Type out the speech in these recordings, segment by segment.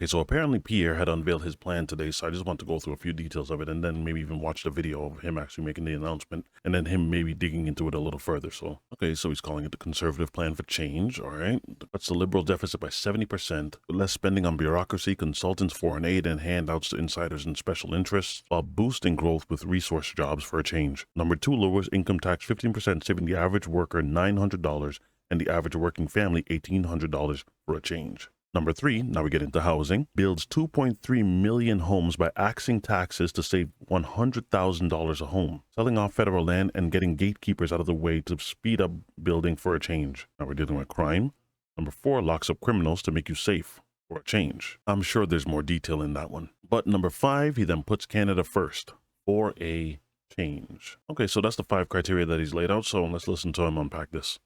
Okay, so apparently Pierre had unveiled his plan today, so I just want to go through a few details of it and then maybe even watch the video of him actually making the announcement and then him maybe digging into it a little further. So, okay, so he's calling it the Conservative Plan for Change, all right? Cuts the Liberal deficit by 70%, with less spending on bureaucracy, consultants, foreign aid, and handouts to insiders and special interests, while boosting growth with resource jobs for a change. Number 2, lowers income tax 15%, saving the average worker $900 and the average working family $1,800 for a change. Number 3, now we get into housing, builds 2.3 million homes by axing taxes to save $100,000 a home, selling off federal land and getting gatekeepers out of the way to speed up building for a change. Now we're dealing with crime. Number 4, locks up criminals to make you safe for a change. I'm sure there's more detail in that one. But number 5, he then puts Canada first for a change. Okay, so that's the 5 criteria that he's laid out, so let's listen to him unpack this.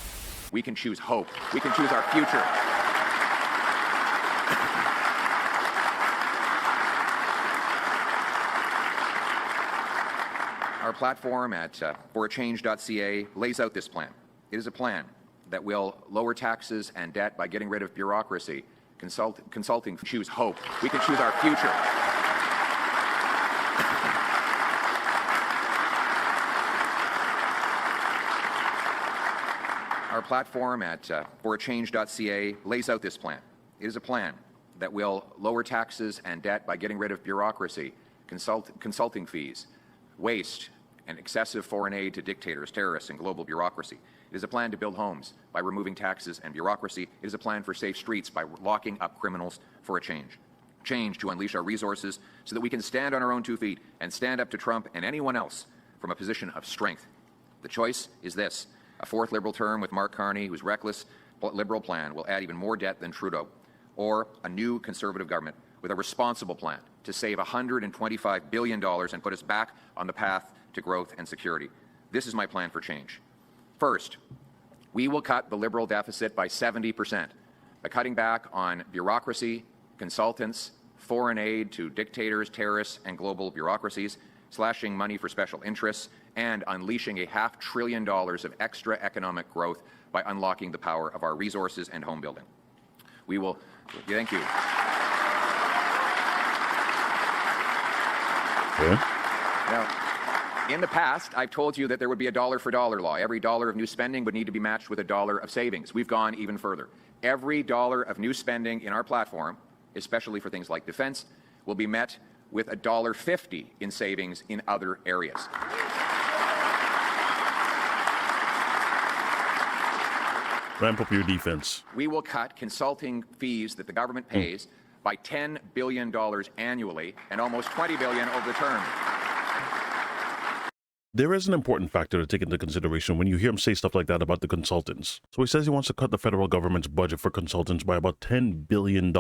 We can choose hope. We can choose our future. Our platform at forachange.ca lays out this plan. It is a plan that will lower taxes and debt by getting rid of bureaucracy, consulting, choose hope. We can choose our future. Our platform at forachange.ca lays out this plan. It is a plan that will lower taxes and debt by getting rid of bureaucracy, consulting fees, waste, and excessive foreign aid to dictators, terrorists, and global bureaucracy. It is a plan to build homes by removing taxes and bureaucracy. It is a plan for safe streets by locking up criminals for a change. Change to unleash our resources so that we can stand on our own 2 feet and stand up to Trump and anyone else from a position of strength. The choice is this: a 4th Liberal term with Mark Carney, whose reckless Liberal plan will add even more debt than Trudeau, or a new Conservative government with a responsible plan to save $125 billion and put us back on the path to growth and security. This is my plan for change. First, we will cut the Liberal deficit by 70% by cutting back on bureaucracy, consultants, foreign aid to dictators, terrorists, and global bureaucracies, slashing money for special interests, and unleashing $500 billion of extra economic growth by unlocking the power of our resources and home building. We will, thank you. Okay. Now, in the past, I've told you that there would be a dollar for dollar law. Every dollar of new spending would need to be matched with a dollar of savings. We've gone even further. Every dollar of new spending in our platform, especially for things like defense, will be met with $1.50 in savings in other areas. Ramp up your defense. We will cut consulting fees that the government pays by $10 billion annually and almost $20 billion over the term. There is an important factor to take into consideration when you hear him say stuff like that about the consultants. So he says he wants to cut the federal government's budget for consultants by about $10 billion.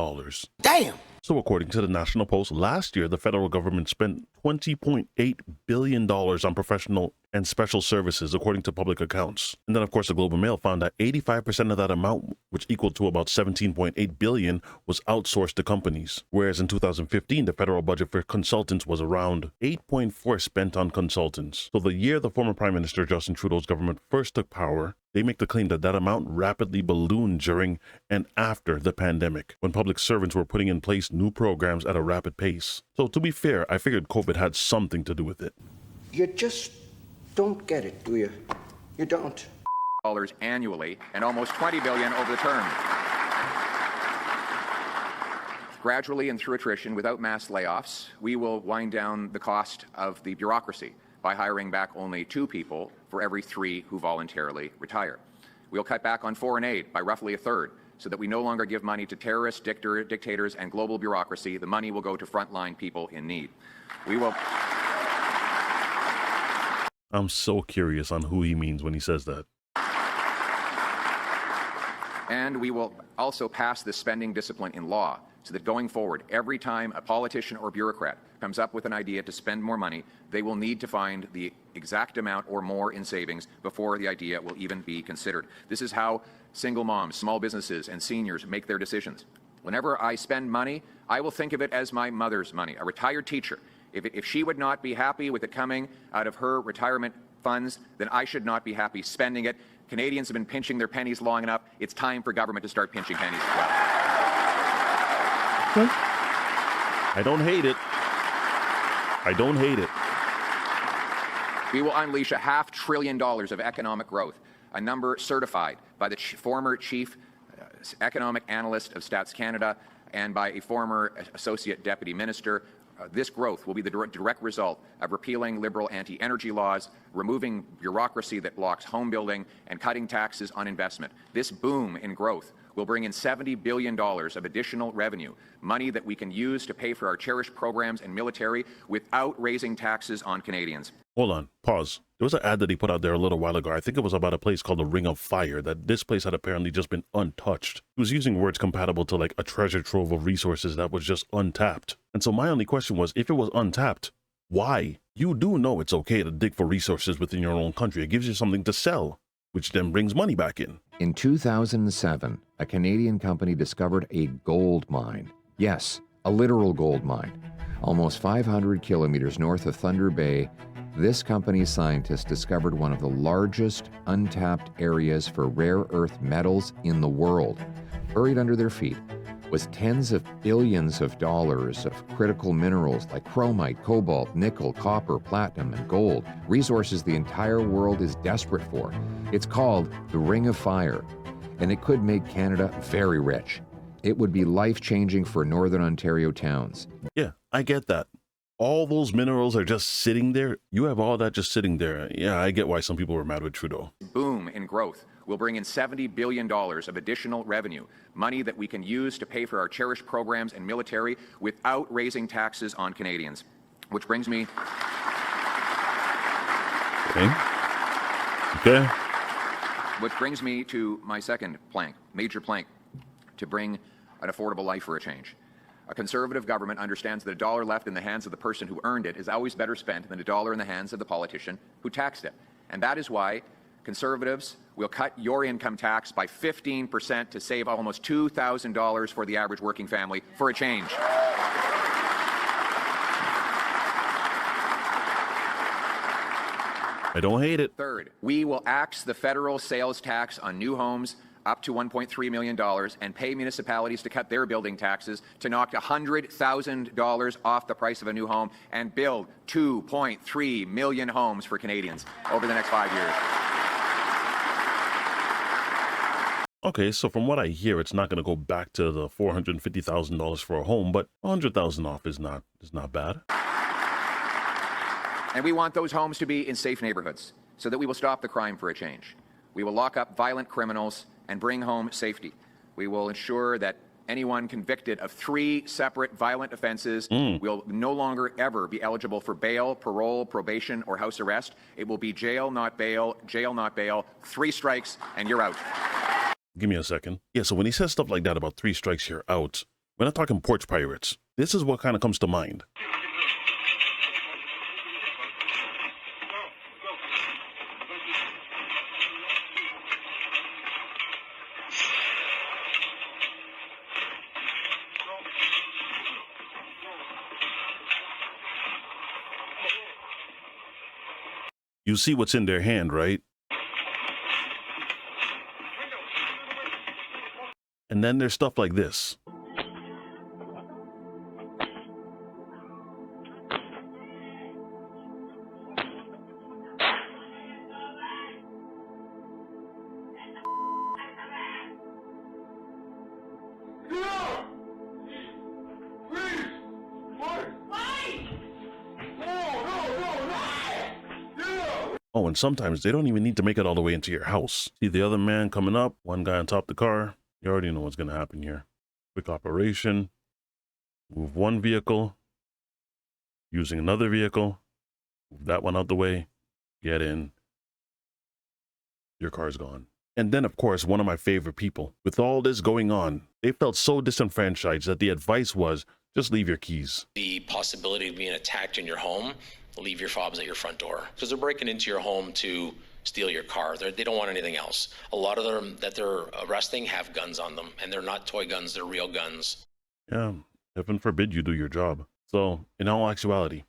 Damn! So according to the National Post, last year the federal government spent $20.8 billion on professional and special services, according to public accounts. And then, of course, the Globe and Mail found that 85% of that amount, which equaled to about $17.8 billion, was outsourced to companies. Whereas in 2015, the federal budget for consultants was around $8.4 spent on consultants. So the year the former Prime Minister Justin Trudeau's government first took power, they make the claim that that amount rapidly ballooned during and after the pandemic, when public servants were putting in place new programs at a rapid pace. So to be fair, I figured COVID had something to do with it. You just don't get it, do you? You don't. Dollars annually and almost $20 billion over the term. Gradually and through attrition, without mass layoffs, we will wind down the cost of the bureaucracy by hiring back only 2 people for every 3 who voluntarily retire. We'll cut back on foreign aid by roughly a third, so that we no longer give money to terrorists, dictators, and global bureaucracy. The money will go to frontline people in need. We will... I'm so curious on who he means when he says that. And we will also pass this spending discipline in law, so that going forward, every time a politician or bureaucrat comes up with an idea to spend more money, they will need to find the exact amount or more in savings before the idea will even be considered. This is how single moms, small businesses, and seniors make their decisions. Whenever I spend money, I will think of it as my mother's money, a retired teacher. If she would not be happy with it coming out of her retirement funds, then I should not be happy spending it. Canadians have been pinching their pennies long enough. It's time for government to start pinching pennies as well. I don't hate it. I don't hate it. We will unleash $500 billion of economic growth, a number certified by the former chief economic analyst of Stats Canada and by a former associate deputy minister. This growth will be the direct result of repealing Liberal anti-energy laws, removing bureaucracy that blocks home building, and cutting taxes on investment. This boom in growth will bring in $70 billion of additional revenue, money that we can use to pay for our cherished programs and military without raising taxes on Canadians. Hold on, pause. There was an ad that he put out there a little while ago. I think it was about a place called the Ring of Fire, that this place had apparently just been untouched. He was using words compatible to like a treasure trove of resources that was just untapped. And so my only question was, if it was untapped, why? You do know it's okay to dig for resources within your own country. It gives you something to sell, which then brings money back in. In 2007, a Canadian company discovered a gold mine. Yes, a literal gold mine. Almost 500 kilometers north of Thunder Bay, this company's scientists discovered one of the largest untapped areas for rare earth metals in the world. Buried under their feet was tens of billions of dollars of critical minerals like chromite, cobalt, nickel, copper, platinum, and gold, resources the entire world is desperate for. It's called the Ring of Fire, and it could make Canada very rich. It would be life-changing for Northern Ontario towns. Yeah, I get that. All those minerals are just sitting there. You have all that just sitting there. Yeah, I get why some people were mad with Trudeau. Boom in growth will bring in $70 billion of additional revenue, money that we can use to pay for our cherished programs and military without raising taxes on Canadians. Which brings me... Okay. Which brings me to my second plank, major plank, to bring an affordable life for a change. A Conservative government understands that a dollar left in the hands of the person who earned it is always better spent than a dollar in the hands of the politician who taxed it. And that is why Conservatives will cut your income tax by 15% to save almost $2,000 for the average working family for a change. I don't hate it. Third, we will axe the federal sales tax on new homes up to $1.3 million and pay municipalities to cut their building taxes to knock $100,000 off the price of a new home and build 2.3 million homes for Canadians over the next 5 years. Okay, so from what I hear, it's not going to go back to the $450,000 for a home, but $100,000 off is not bad. And we want those homes to be in safe neighborhoods so that we will stop the crime for a change. We will lock up violent criminals and bring home safety. We will ensure that anyone convicted of 3 separate violent offenses will no longer ever be eligible for bail, parole, probation, or house arrest. It will be jail, not bail, jail, not bail, 3 strikes, and you're out. Give me a second. Yeah, so when he says stuff like that about 3 strikes, you're out, we're not talking porch pirates. This is what kind of comes to mind. You see what's in their hand, right? And then there's stuff like this. Oh, and sometimes they don't even need to make it all the way into your house. See the other man coming up, one guy on top of the car. You already know what's going to happen here. Quick operation. Move one vehicle. Using another vehicle. Move that one out the way. Get in. Your car's gone. And then, of course, one of my favorite people. With all this going on, they felt so disenfranchised that the advice was, just leave your keys. The possibility of being attacked in your home, leave your fobs at your front door. Because they're breaking into your home to steal your car. They don't want anything else. A lot of them that they're arresting have guns on them, and they're not toy guns, they're real guns. Yeah, heaven forbid you do your job. So, in all actuality,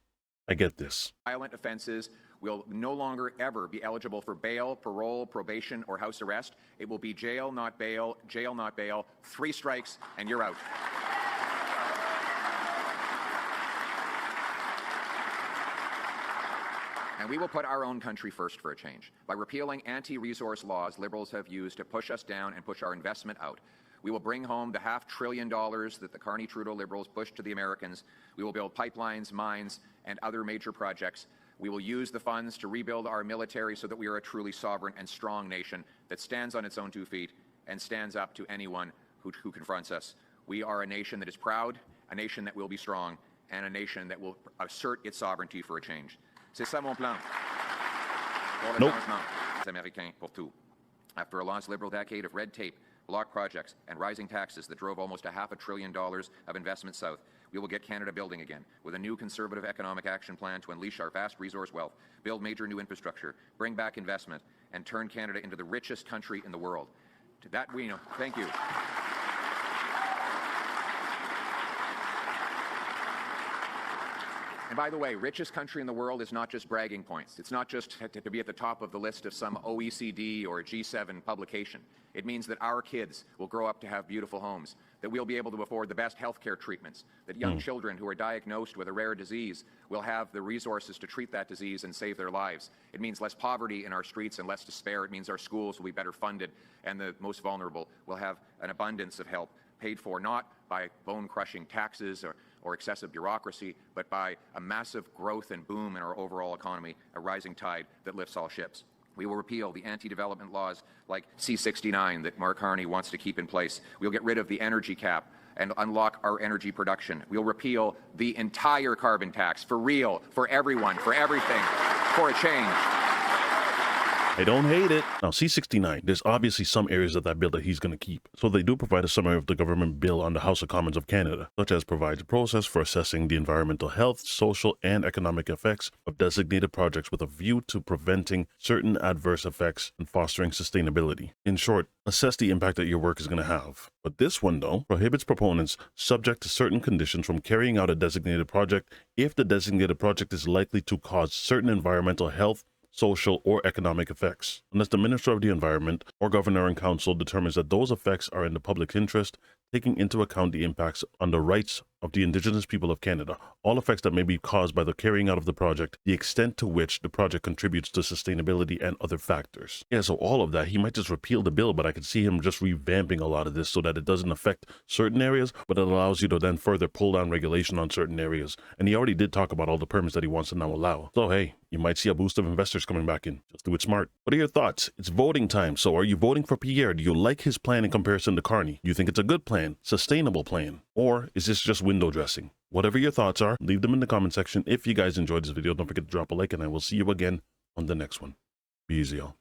I get this. Violent offenses will no longer ever be eligible for bail, parole, probation, or house arrest. It will be jail, not bail, jail, not bail, 3 strikes, and you're out. And we will put our own country first for a change. By repealing anti-resource laws Liberals have used to push us down and push our investment out, we will bring home the $500 billion that the Carney-Trudeau Liberals pushed to the Americans. We will build pipelines, mines, and other major projects. We will use the funds to rebuild our military so that we are a truly sovereign and strong nation that stands on its own 2 feet and stands up to anyone who confronts us. We are a nation that is proud, a nation that will be strong, and a nation that will assert its sovereignty for a change. C'est ça mon plan. Pour le changement. Les Américains pour tout. After a lost Liberal decade of red tape, block projects, and rising taxes that drove almost $500 billion of investment south, we will get Canada building again with a new Conservative economic action plan to unleash our vast resource wealth, build major new infrastructure, bring back investment, and turn Canada into the richest country in the world. To that we know. Thank you. And by the way, richest country in the world is not just bragging points. It's not just to be at the top of the list of some OECD or G7 publication. It means that our kids will grow up to have beautiful homes, that we'll be able to afford the best healthcare treatments, that young children who are diagnosed with a rare disease will have the resources to treat that disease and save their lives. It means less poverty in our streets and less despair. It means our schools will be better funded, and the most vulnerable will have an abundance of help paid for not by bone-crushing taxes or excessive bureaucracy, but by a massive growth and boom in our overall economy, a rising tide that lifts all ships. We will repeal the anti-development laws like C-69 that Mark Carney wants to keep in place. We'll get rid of the energy cap and unlock our energy production. We'll repeal the entire carbon tax for real, for everyone, for everything, for a change. I don't hate it. Now, C-69, there's obviously some areas of that bill that he's going to keep. So they do provide a summary of the government bill on the House of Commons of Canada, such as provides a process for assessing the environmental health, social, and economic effects of designated projects with a view to preventing certain adverse effects and fostering sustainability. In short, assess the impact that your work is going to have. But this one, though, prohibits proponents subject to certain conditions from carrying out a designated project if the designated project is likely to cause certain environmental health, social, or economic effects, unless the Minister of the Environment or Governor and Council determines that those effects are in the public interest, taking into account the impacts on the rights of the Indigenous people of Canada, all effects that may be caused by the carrying out of the project, the extent to which the project contributes to sustainability, and other factors. Yeah, so all of that, he might just repeal the bill, but I could see him just revamping a lot of this so that it doesn't affect certain areas, but it allows you to then further pull down regulation on certain areas. And he already did talk about all the permits that he wants to now allow. So hey, you might see a boost of investors coming back in. Just do it smart. What are your thoughts? It's voting time, so are you voting for Pierre? Do you like his plan in comparison to Carney? Do you think it's a good plan, sustainable plan, or is this just window dressing? Whatever your thoughts are, leave them in the comment section. If you guys enjoyed this video, don't forget to drop a like, and I will see you again on the next one. Be easy, y'all.